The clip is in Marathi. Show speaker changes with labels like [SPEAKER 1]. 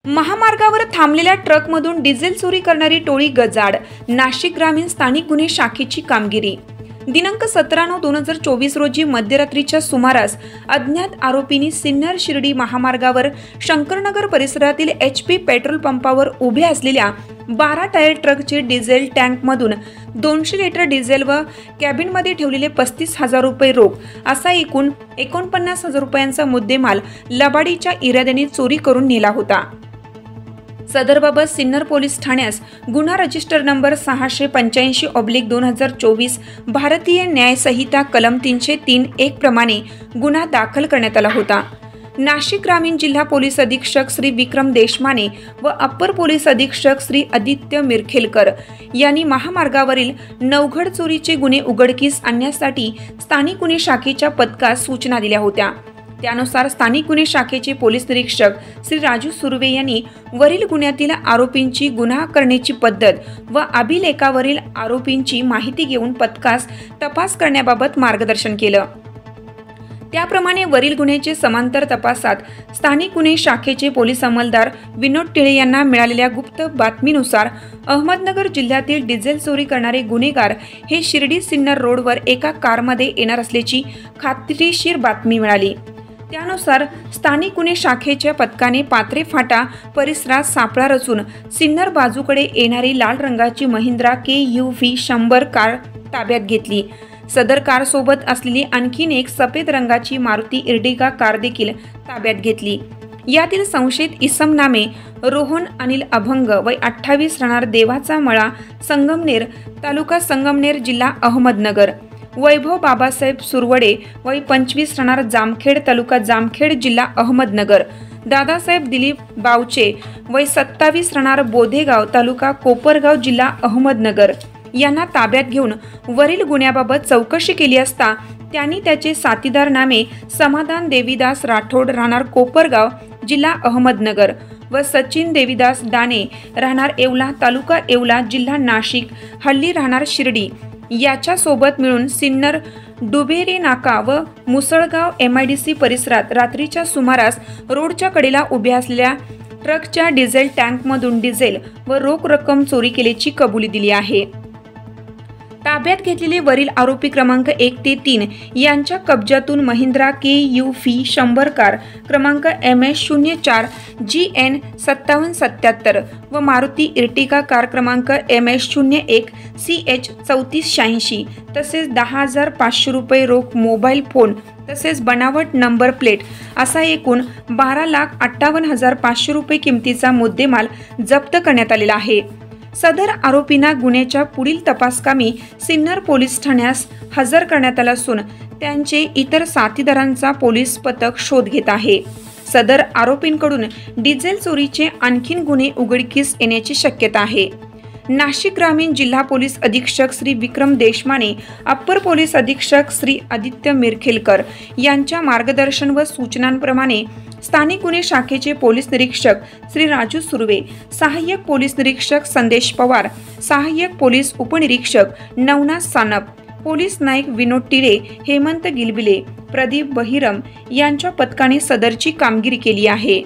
[SPEAKER 1] महामार्गावर थांबलेल्या ट्रकमधून डिझेल चोरी करणारी टोळी गजाआड. नाशिक ग्रामीण स्थानिक गुन्हे शाखेची कामगिरी. दिनांक 17/9/2024 रोजी मध्यरात्रीच्या सुमारास अज्ञात आरोपींनी सिन्नर शिर्डी महामार्गावर शंकरनगर परिसरातील HP पेट्रोल पंपावर उभे असलेल्या 12 टायर ट्रकचे डिझेल टँकमधून 200 लिटर डिझेल व कॅबिनमध्ये ठेवलेले 35,000 रुपये रोख असा एकूण 49,000 रुपयांचा मुद्देमाल लबाडीच्या इराद्याने चोरी करून नेला होता. सदरबाबत सिन्नर पोलीस ठाण्यास गुन्हा रजिस्टर नंबर 685/2024 भारतीय न्याय संहिता कलम 303(1) प्रमाणे गुन्हा दाखल करण्यात आला होता. नाशिक ग्रामीण जिल्हा पोलीस अधीक्षक श्री विक्रम देशमाने व अप्पर पोलीस अधीक्षक श्री आदित्य मिरखेलकर यांनी महामार्गावरील नवघड चोरीचे गुन्हे उघडकीस आणण्यासाठी स्थानिक गुन्हे शाखेच्या पथकास सूचना दिल्या होत्या. त्यानुसार स्थानिक गुन्हे शाखेचे पोलीस निरीक्षक श्री राजू सुर्वे यांनी वरील गुन्ह्यातील आरोपींची गुन्हा करण्याची पद्धत व अभिलेखावरील आरोपींची माहिती घेऊन पथकास तपास करण्याबाबत मार्गदर्शन केलं. त्याप्रमाणे वरील गुन्ह्याचे समांतर तपासात स्थानिक गुन्हे शाखेचे पोलीस अंमलदार विनोद टिळे यांना मिळालेल्या गुप्त बातमीनुसार अहमदनगर जिल्ह्यातील डिझेल चोरी करणारे गुन्हेगार हे शिर्डी सिन्नर रोडवर एका कारमध्ये येणार असल्याची खात्रीशीर बातमी मिळाली. त्यानुसार स्थानिक गुन्हे शाखेच्या पथकाने पात्रे फाटा परिसरात सापळा रचून सिन्नर बाजूकडे येणारी लाल रंगाची महिंद्रा KUV 100 कार ताब्यात घेतली. सदर कार सोबत असलेली आणखीन एक सफेद रंगाची मारुती इर्टिगा कार देखील ताब्यात घेतली. यातील संशयित इसम नामे रोहन अनिल अभंग वय 28 राहणार देवाचा मळा संगमनेर तालुका संगमनेर जिल्हा अहमदनगर, वैभव बाबासाहेब सुरवडे वय 25 राहणार जामखेड तालुका जामखेड जिल्हा अहमदनगर, दादासाहेब दिलीप बावचे वय 27 राहणार बोधेगाव तालुका कोपरगाव जिल्हा अहमदनगर यांना ताब्यात घेऊन वरील गुन्ह्याबाबत चौकशी केली असता त्यांनी त्याचे साथीदार नामे समाधान देवीदास राठोड राहणार कोपरगाव जिल्हा अहमदनगर व सचिन देवीदास दाने राहणार येवला तालुका येवला जिल्हा नाशिक हल्ली राहणार शिर्डी याच्या सोबत मिळून सिन्नर डुबेरे नाका व मुसळगाव MIDC परिसरात रात्रीच्या सुमारास रोडच्या कडेला उभ्या असलेल्या ट्रकच्या डिझेल टँकमधून डिझेल व रोख रक्कम चोरी केल्याची कबुली दिली आहे. ताब्यात घेतलेले वरील आरोपी क्रमांक 1 ते 3 यांच्या कब्जातून महिंद्रा KUV 100 कार क्रमांक MS04 GN 5777 व मारुती इर्टिगा कार क्रमांक MS01 CH 3486 तसेच 10,500 रुपये रोख, मोबाईल फोन तसेच बनावट नंबर प्लेट असा एकूण 12,58,500 रुपये किमतीचा मुद्देमाल जप्त करण्यात आलेला आहे. सदर आरोपींना गुन्ह्याच्या पुढील तपासकामी सिन्नर पोलीस ठाण्यास हजर करण्यात आला असून त्यांचे इतर साथीदारांचा पोलीस पथक शोध घेत आहे. सदर आरोपींकडून डिझेल चोरीचे आणखीन गुन्हे उघडकीस येण्याची शक्यता आहे. नाशिक ग्रामीण जिल्हा पोलीस अधीक्षक श्री विक्रम देशमाने, अप्पर पोलीस अधीक्षक श्री आदित्य मिरखेलकर यांच्या मार्गदर्शन व सूचनांप्रमाणे स्थानिक गुन्हे शाखेचे पोलीस निरीक्षक श्री राजू सुर्वे, सहाय्यक पोलीस निरीक्षक संदेश पवार, सहाय्यक पोलीस उपनिरीक्षक नवनाथ सानप, पोलीस नाईक विनोद टिळे, हेमंत गिलबिले, प्रदीप बहिरम यांच्या पथकाने सदरची कामगिरी केली आहे.